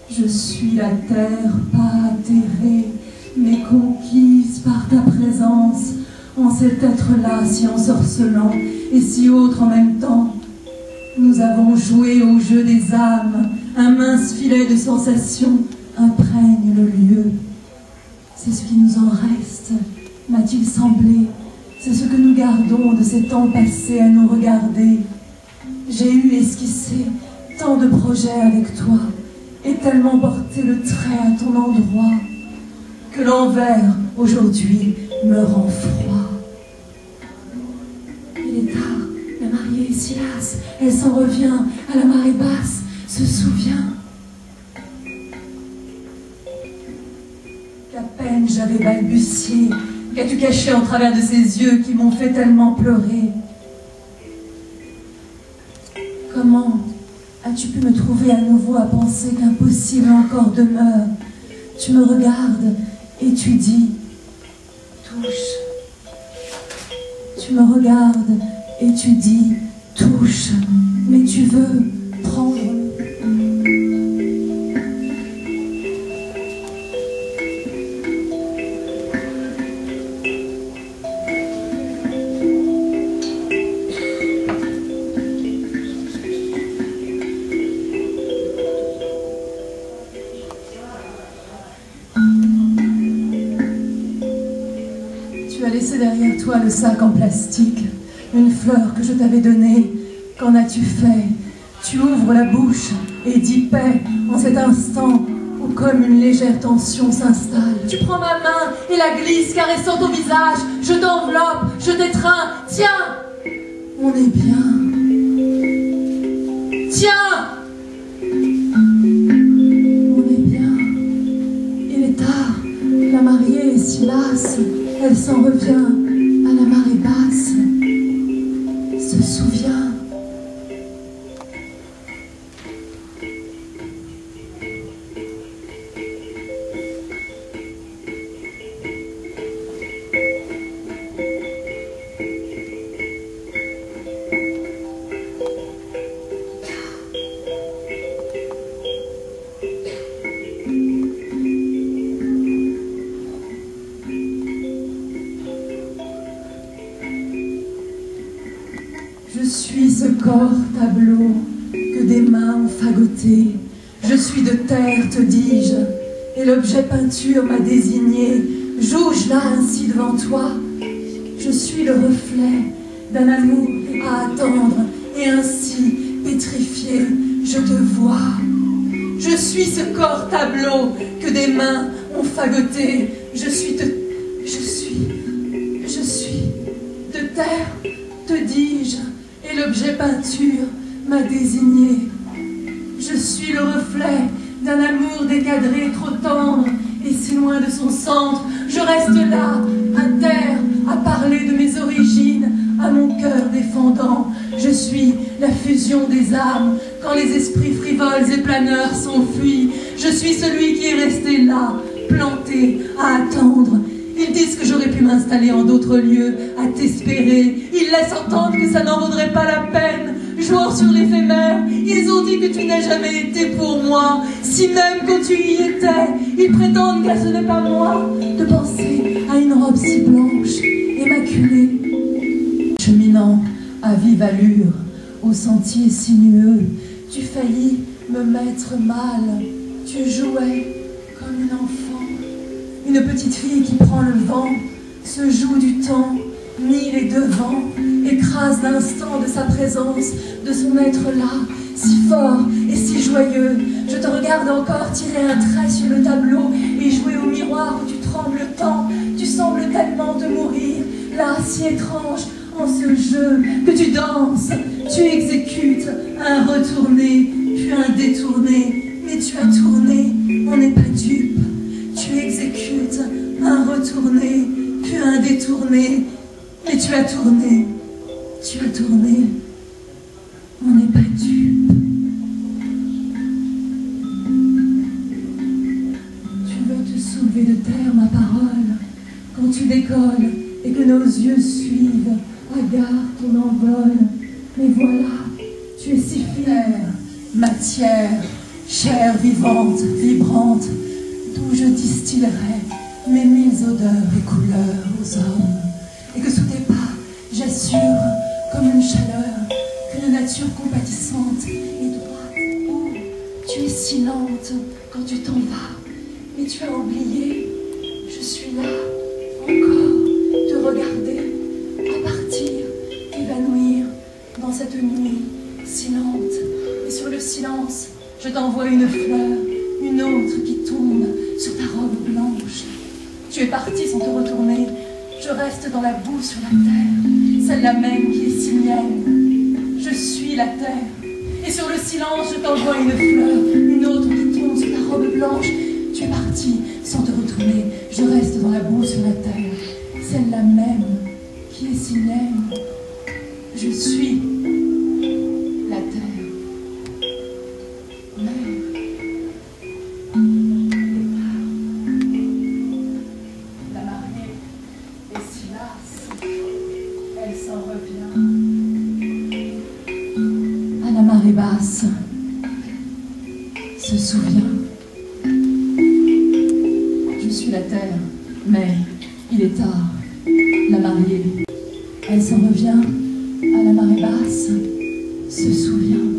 Je suis la terre, pas atterrée, mais conquise par ta présence, en cet être-là si ensorcelant et si autre en même temps. Nous avons joué au jeu des âmes, un mince filet de sensations imprègne le lieu. C'est ce qui nous en reste, m'a-t-il semblé, c'est ce que nous gardons de ces temps passés à nous regarder. J'ai eu esquissé tant de projets avec toi, et tellement porté le trait à ton endroit, que l'envers, aujourd'hui, me rend froid. Il est tard, la mariée est si lasse, elle s'en revient à la marée basse, se souvient qu'à peine j'avais balbutié, qu'as-tu caché en travers de ces yeux qui m'ont fait tellement pleurer? Comment as-tu pu me trouver à nouveau à penser qu'impossible encore demeure? Tu me regardes et tu dis, touche. Tu me regardes et tu dis, touche, mais tu veux prendre. Tu as laissé derrière toi le sac en plastique, une fleur que je t'avais donnée. Qu'en as-tu fait? Tu ouvres la bouche et dis paix en cet instant où comme une légère tension s'installe. Tu prends ma main et la glisses caressant ton visage. Je t'enveloppe, je t'étreins. Tiens, on est bien. Tiens, on est bien. Il est tard, la mariée est si lasse. Elle s'en revient à la marée basse, se souvient. Je suis ce corps tableau que des mains ont fagoté. Je suis de terre, te dis-je, et l'objet peinture m'a désigné. Jouge là ainsi devant toi. Je suis le reflet d'un amour à attendre, et ainsi, pétrifié, je te vois. Je suis ce corps tableau que des mains ont fagoté. Je suis de terre, te dis-je, et l'objet peinture m'a désigné. Je suis le reflet d'un amour décadré, trop tendre, et si loin de son centre. Je reste là, à terre, à parler de mes origines, à mon cœur défendant. Je suis la fusion des âmes, quand les esprits frivoles et planeurs s'enfuient. Je suis celui qui est resté là, planté, à attendre. Ils disent que j'aurais pu m'installer en d'autres lieux, à t'espérer. Ils laissent entendre que ça n'en vaudrait pas la peine. Jouant sur l'éphémère, ils ont dit que tu n'as jamais été pour moi. Si même quand tu y étais, ils prétendent que ce n'est pas moi. De penser à une robe si blanche, immaculée. Cheminant à vive allure, au sentier sinueux, tu faillis me mettre mal. Tu jouais comme une enfant. Une petite fille qui prend le vent, se joue du temps, mille et devant, écrase l'instant de sa présence, de son être là, si fort et si joyeux. Je te regarde encore tirer un trait sur le tableau et jouer au miroir où tu trembles tant. Tu sembles tellement te mourir, là, si étrange, en ce jeu que tu danses. Tu exécutes un retourné, puis un détourné, mais tu as tourné, on n'est pas dupe. Tu exécutes un retourné, puis un détourné, mais tu as tourné, on n'est pas dupe. Tu veux te soulever de terre, ma parole, quand tu décolles et que nos yeux suivent, hagard ton envol. Mais voilà, tu es si fière, matière, chair vivante, vibrante, d'où je distillerai mes mille odeurs et couleurs aux hommes, et que sous tes pas, j'assure comme une chaleur qu'une nature compatissante et droite. Oh, tu es si lente quand tu t'en vas, mais tu as oublié, je suis là, encore, te regarder, à partir, t'évanouir dans cette nuit silente. Et sur le silence, je t'envoie une fleur, une autre qui tombe sur ta robe blanche. Tu es parti sans te retourner, je reste dans la boue sur la terre, celle-là même qui est si mienne. Je suis la terre, et sur le silence, je t'envoie une fleur, une autre qui tombe sur ta robe blanche. Tu es parti sans te retourner, je reste dans la boue sur la terre, celle-là même qui est si mienne. Je suis la terre. Mère. La mariée est si lasse, elle s'en revient. À la marée basse, se souvient. Je suis la terre, mais il est tard. La mariée, elle s'en revient. À la marée basse, se souvient.